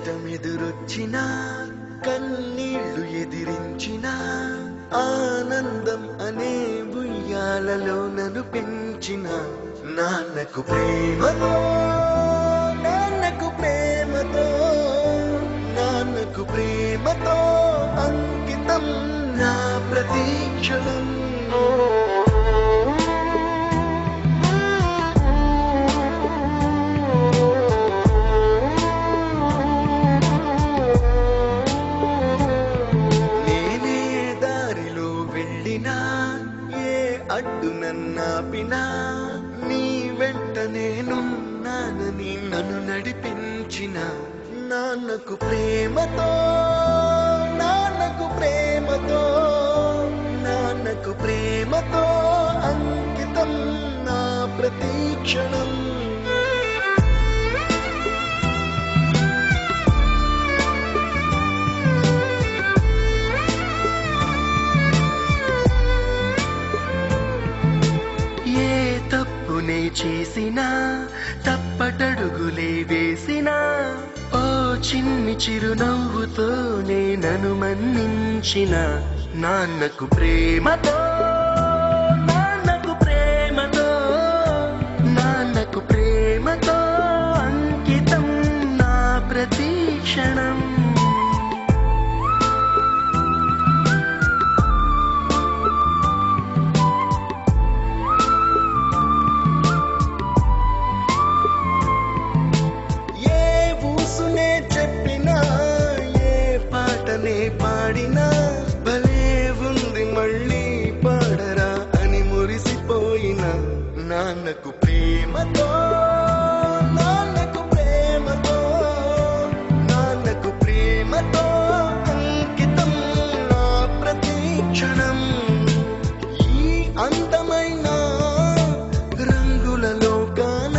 కష్టమెదురొచ్చినా కన్నీళ్లు ఎదిరించిన ఆనందం అనే ఉయ్యాలలో నన్ను పెంచిన నాన్నకు ప్రేమతో నాన్నకు ప్రేమతో నాన్నకు ప్రేమతో అంకితం నా ప్రతీక్షణం. అడ్డు నన్నాపినా నీ వెంట నేనున్నానని నన్ను నడిపించిన నాన్నకు ప్రేమతో నాన్నకు ప్రేమతో నాన్నకు ప్రేమతో అంకితం నా ప్రతీక్షణం. తప్పునే చేసినా తప్పటడుగులే వేసినా ఓ చిన్ని చిరునవ్వుతోనే నన్ను మన్నించిన నాన్నకు ప్రేమతో నాన్నకు ప్రేమతో నాన్నకు ప్రేమతో అంకితం నా ప్రతీక్షణం. పాడినా భలే ఉంది మళ్ళీ పాడరా అని మురిసిపోయిన నాన్నకు ప్రేమతో నాన్నకు ప్రేమతో నాన్నకు ప్రేమతో అంకితం నా ప్రతీక్షణం. ఈ అందమైన రంగుల లోకాన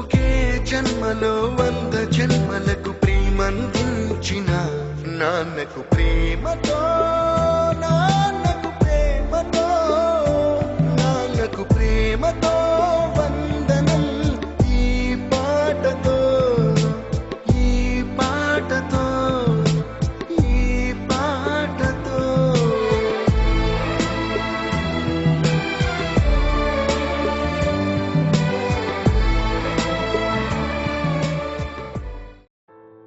ఒకే జన్మలో 100 జన్మలకు ప్రేమందించిన నాన్నకు ప్రేమతో